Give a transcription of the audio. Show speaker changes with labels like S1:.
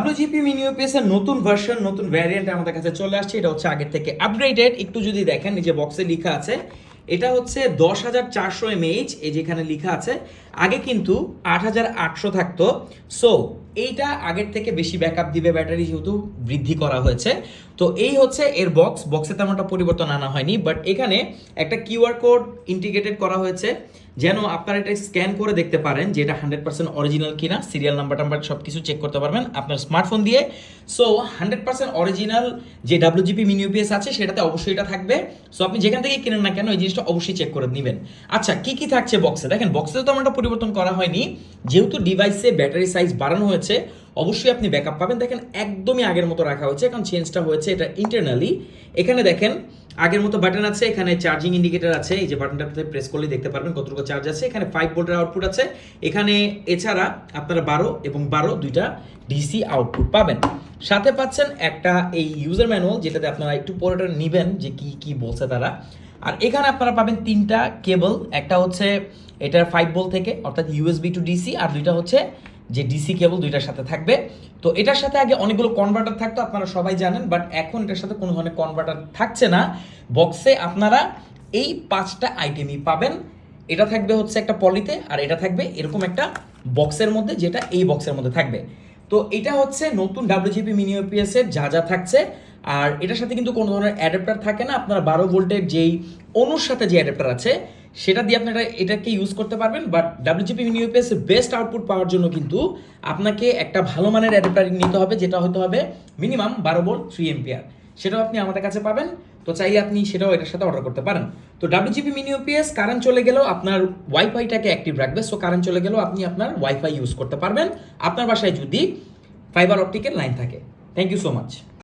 S1: WGP mini UPS এর নতুন version নতুন ভ্যারিয়েন্ট আমাদের কাছে চলে আসছে। এটা হচ্ছে আগের থেকে আপগ্রেডেড। একটু যদি দেখেন এই যে বক্সে লেখা আছে এটা হচ্ছে 10,400 mAh। এই যেখানে লেখা আছে আগে কিন্তু 8,800 থাকতো। সো এইটা আগের থেকে বেশি ব্যাকআপ দিবে, ব্যাটারি যেহেতু বৃদ্ধি করা হয়েছে। তো এই হচ্ছে এর বক্সে তেমনটা পরিবর্তন আনা হয়নি, বাট এখানে একটা কিউআর কোড ইন্টিগ্রেটেড করা হয়েছে যেন আপনারা এটা স্ক্যান করে দেখতে পারেন যে এটা 100% অরিজিনাল কিনা, সিরিয়াল নাম্বার সব কিছু চেক করতে পারবেন আপনার স্মার্টফোন দিয়ে। সো 100% অরিজিনাল যে WGP মিনি ইউপিএস আছে সেটাতে অবশ্যই এটা থাকবে। সো আপনি যেখান থেকে কিনেন না কেন এই জিনিসটা অবশ্যই চেক করে নেবেন। আচ্ছা, কি কি থাকছে বক্সে দেখেন। বক্সে তো তেমনটা পরিবর্তন করা হয়নি, যেহেতু ডিভাইসে ব্যাটারি সাইজ বাড়ানো হয়েছে অবশ্যই আপনি ব্যাকআপ পাবেন। দেখেন একদমই আগের মতো রাখা হয়েছে, কারণ চেঞ্জটা হয়েছে এটা ইন্টারনালি। এখানে দেখেন আগের মতো বাটন আছে, এখানে চার্জিং ইন্ডিকেটর আছে, এই যে বাটনটাতে প্রেস করলে দেখতে পারবেন কতটুকু চার্জ আছে। এখানে 5 ভোল্টের আউটপুট আছে এখানে। এছাড়া আপনারা 12 এবং 12 দুইটা ডিসি আউটপুট পাবেন। সাথে পাচ্ছেন একটা এই ইউজার ম্যানুয়াল, যেটাতে আপনারা একটু পরেটা নেবেন যে কি কি বলছে তারা। আর এখানে আপনারা পাবেন 3টা কেবল, একটা হচ্ছে এটার 5 ভোল্ট থেকে অর্থাৎ ইউএসবি টু ডিসি, আর দুইটা হচ্ছে যে ডিসি কেবল, দুইটার সাথে থাকবে। তো এটার সাথে আগে অনেকগুলো কনভার্টার থাকতো আপনারা সবাই জানেন, বাট এখন এটার সাথে কোনো ধরনের কনভার্টার থাকছে না। বক্সে আপনারা এই 5টা আইটেমই পাবেন। এটা থাকবে হচ্ছে একটা পলিতে, আর এটা থাকবে এরকম একটা বক্সের মধ্যে, যেটা এই বক্সের মধ্যে থাকবে। তো এটা হচ্ছে নতুন WGP মিনি ইউপিএস এর যা যা থাকছে। আর এটার সাথে কিন্তু কোনো ধরনের অ্যাডাপ্টার থাকে না, আপনারা 12 ভোল্টের যেই অনুর সাথে যে অ্যাডাপ্টার আছে সেটা দিয়ে আপনারা এটাকে ইউজ করতে পারবেন। বাট WGP মিনি ইউপিএস এর বেস্ট আউটপুট পাওয়ার জন্য কিন্তু আপনাকে একটা ভালো মানের অ্যাডাপ্টার নিতে হবে, যেটা হতে হবে মিনিমাম 12 ভোল্ট 3 এম্পিয়ার। সেটাও আপনি আমাদের কাছে পাবেন। তো চাইলে আপনি সেটাও এটার সাথে অর্ডার করতে পারেন। তো WGP মিনি ইউপিএস কারেন্ট চলে গেলেও আপনার ওয়াইফাইটাকে অ্যাক্টিভ রাখবে। সো কারেন্ট চলে গেলেও আপনি আপনার ওয়াইফাই ইউজ করতে পারবেন আপনার বাসায় যদি ফাইবার অপটিকের লাইন থাকে। Thank you so much.